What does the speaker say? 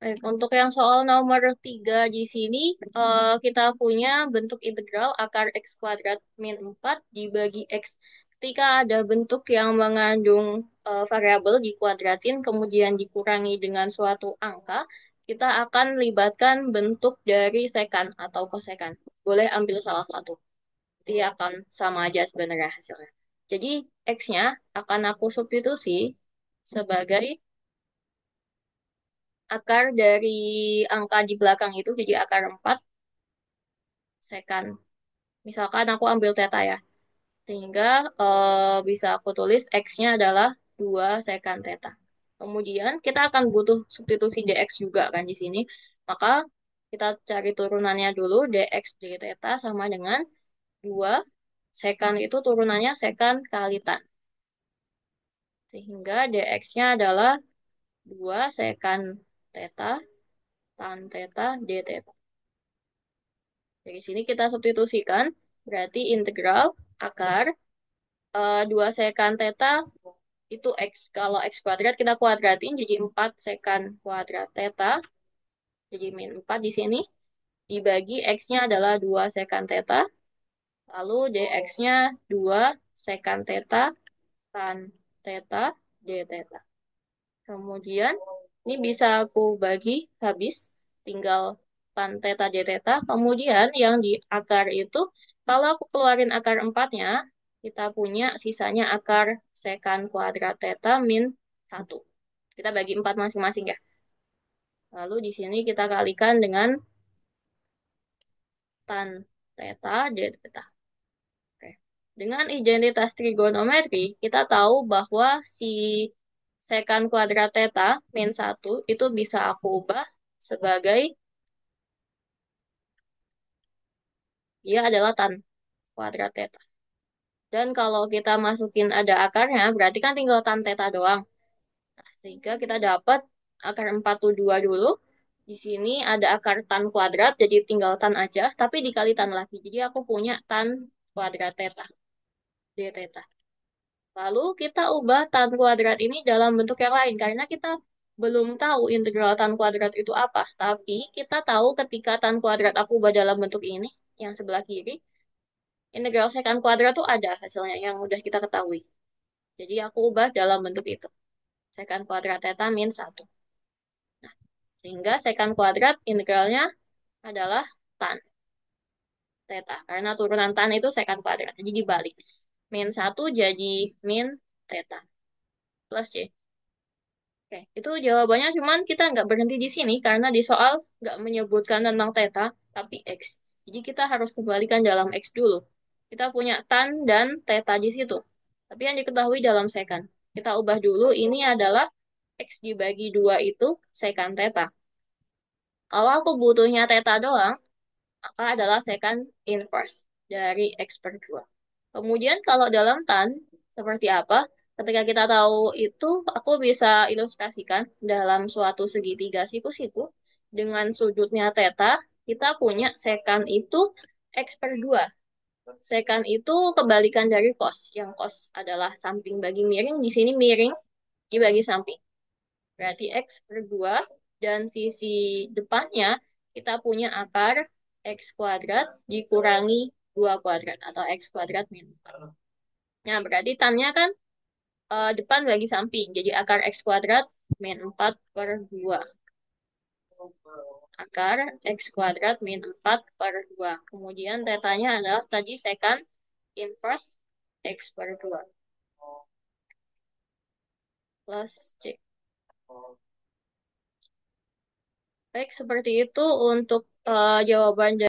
Baik, untuk yang soal nomor 3 di sini, kita punya bentuk integral akar X kuadrat min 4 dibagi X. Ketika ada bentuk yang mengandung variabel dikuadratin, kemudian dikurangi dengan suatu angka, kita akan libatkan bentuk dari sekan atau kosekan. Boleh ambil salah satu. Nanti akan sama aja sebenarnya hasilnya. Jadi, X-nya akan aku substitusi sebagai akar dari angka di belakang itu jadi akar 4 sekan. Misalkan aku ambil theta ya. Sehingga bisa aku tulis X-nya adalah 2 sekan theta. Kemudian kita akan butuh substitusi dx juga kan di sini. Maka kita cari turunannya dulu dx d theta sama dengan 2 sekan itu turunannya sekan kali tan. Sehingga dx-nya adalah 2 sekan theta tan theta d theta. Dari sini kita substitusikan, berarti integral akar 2 sekan theta itu X. Kalau X kuadrat kita kuadratin jadi 4 sekan kuadrat theta, jadi min 4 di sini. Dibagi X-nya adalah 2 sekan theta, lalu dx-nya 2 sekan theta tan theta d theta. Kemudian ini bisa aku bagi habis, tinggal tan theta d theta. Kemudian yang di akar itu, kalau aku keluarin akar 4-nya, kita punya sisanya akar sekan kuadrat theta min 1. Kita bagi 4 masing-masing ya. Lalu di sini kita kalikan dengan tan theta d theta. Oke. Dengan identitas trigonometri, kita tahu bahwa si sekan kuadrat theta min 1 itu bisa aku ubah sebagai dia adalah tan kuadrat theta. Dan kalau kita masukin ada akarnya, berarti kan tinggal tan theta doang. Nah, sehingga kita dapat akar 42 dulu. Di sini ada akar tan kuadrat, jadi tinggal tan aja, tapi dikali tan lagi. Jadi aku punya tan kuadrat theta, d theta. Lalu kita ubah tan kuadrat ini dalam bentuk yang lain, karena kita belum tahu integral tan kuadrat itu apa. Tapi kita tahu ketika tan kuadrat aku ubah dalam bentuk ini, yang sebelah kiri, integral sekan kuadrat tuh ada hasilnya yang udah kita ketahui. Jadi aku ubah dalam bentuk itu. Sekan kuadrat theta min 1. Nah, sehingga sekan kuadrat integralnya adalah tan theta. Karena turunan tan itu sekan kuadrat. Jadi dibalik. Min 1 jadi min theta. Plus C. Oke, itu jawabannya, cuman kita nggak berhenti di sini karena di soal nggak menyebutkan tentang theta, tapi X. Jadi kita harus kembalikan dalam X dulu. Kita punya tan dan theta di situ. Tapi yang diketahui dalam sekan. Kita ubah dulu, ini adalah X dibagi 2 itu sekan theta. Kalau aku butuhnya theta doang, maka adalah sekan inverse dari X per 2. Kemudian kalau dalam tan, seperti apa? Ketika kita tahu itu, aku bisa ilustrasikan dalam suatu segitiga siku-siku dengan sudutnya theta, kita punya sekan itu X per 2. Sekan itu kebalikan dari cos. Yang cos adalah samping bagi miring, di sini miring dibagi samping. Berarti X per 2 dan sisi depannya kita punya akar X kuadrat dikurangi 2 kuadrat atau X kuadrat min 4. Nah, berarti tannya kan depan bagi samping. Jadi akar X kuadrat min 4 per 2. Akar X kuadrat min 4 per 2. Kemudian tetanya adalah tadi secant inverse X per 2. Plus C. Baik, seperti itu untuk jawaban